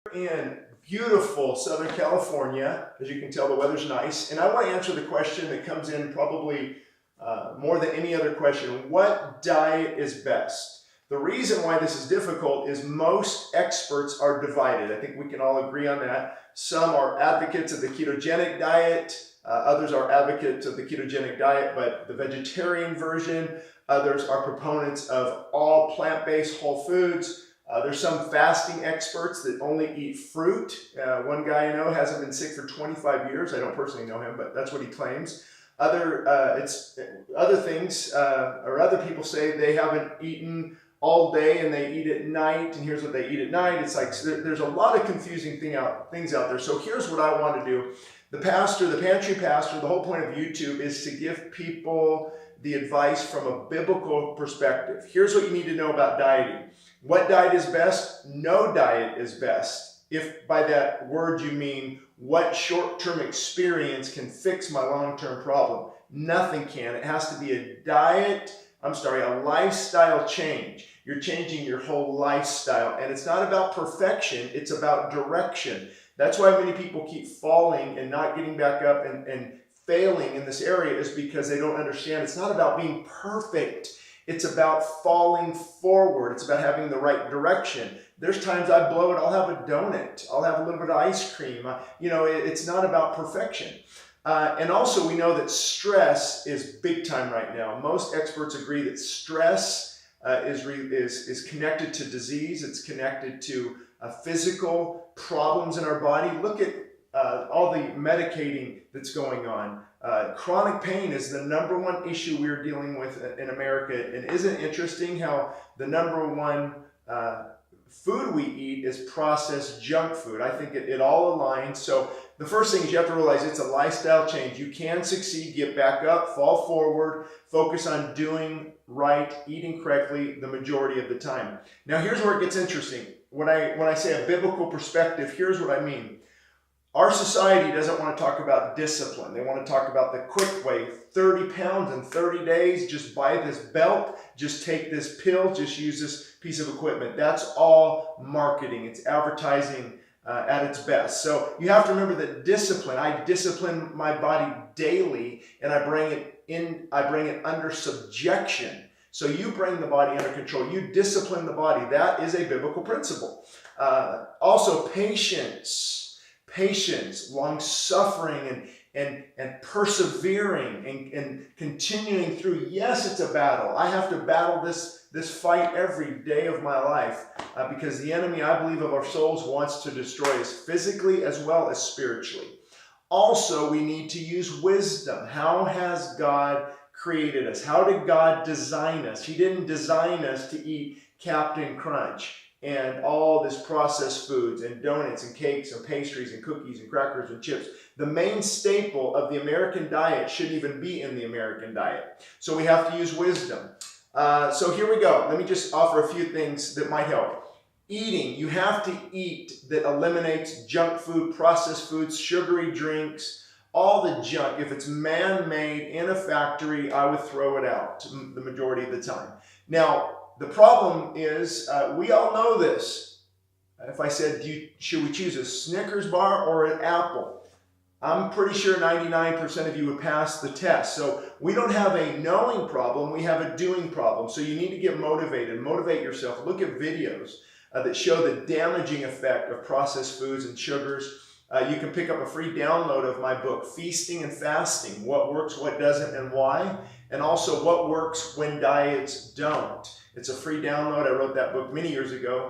In beautiful Southern California. As you can tell, the weather's nice. And I want to answer the question that comes in probably more than any other question. What diet is best? The reason why this is difficult is most experts are divided. I think we can all agree on that. Some are advocates of the ketogenic diet. Others are advocates of the ketogenic diet, but the vegetarian version. Others are proponents of all plant-based whole foods. There's some fasting experts that only eat fruit. One guy I know hasn't been sick for 25 years. I don't personally know him, but that's what he claims. Other people say they haven't eaten all day and they eat at night, and here's what they eat at night. It's like there's a lot of confusing things out there. So here's what I want to do. The Pantry Pastor, the whole point of YouTube is to give people the advice from a biblical perspective. Here's what you need to know about dieting. What diet is best? No diet is best. If by that word you mean what short-term experience can fix my long-term problem. Nothing can. It has to be a lifestyle change. You're changing your whole lifestyle. And it's not about perfection, it's about direction. That's why many people keep falling and not getting back up and failing in this area, is because they don't understand. It's not about being perfect. It's about falling forward. It's about having the right direction. There's times I blow it, I'll have a donut. I'll have a little bit of ice cream. It's not about perfection. And also we know that stress is big time right now. Most experts agree that stress is connected to disease. It's connected to physical problems in our body. Look at all the medicating that's going on. Chronic pain is the #1 issue we're dealing with in America. And isn't it interesting how the #1 food we eat is processed junk food? I think it all aligns. So the first thing is you have to realize it's a lifestyle change. You can succeed, get back up, fall forward, focus on doing right, eating correctly the majority of the time. Now here's where it gets interesting. When I say a biblical perspective, here's what I mean. Our society doesn't want to talk about discipline. They want to talk about the quick way. 30 pounds in 30 days, just buy this belt, just take this pill, just use this piece of equipment. That's all marketing. It's advertising at its best. So you have to remember that discipline, I discipline my body daily and I bring it under subjection. So you bring the body under control. You discipline the body. That is a biblical principle. Also patience, long-suffering, and persevering and continuing through. Yes, it's a battle. I have to battle this fight every day of my life because the enemy, I believe, of our souls wants to destroy us physically as well as spiritually. Also, we need to use wisdom. How has God created us? How did God design us? He didn't design us to eat Captain Crunch and all this processed foods and donuts and cakes and pastries and cookies and crackers and chips. The main staple of the American diet shouldn't even be in the American diet. So we have to use wisdom. So here we go. Let me just offer a few things that might help. Eating. You have to eat that eliminates junk food, processed foods, sugary drinks, all the junk. If it's man-made in a factory, I would throw it out the majority of the time. Now, the problem is, we all know this. If I said, should we choose a Snickers bar or an apple? I'm pretty sure 99% of you would pass the test. So we don't have a knowing problem, we have a doing problem. So you need to get motivated, motivate yourself. Look at videos that show the damaging effect of processed foods and sugars. You can pick up a free download of my book, Feasting and Fasting, What Works, What Doesn't, and Why, and also What Works When Diets Don't. It's a free download. I wrote that book many years ago.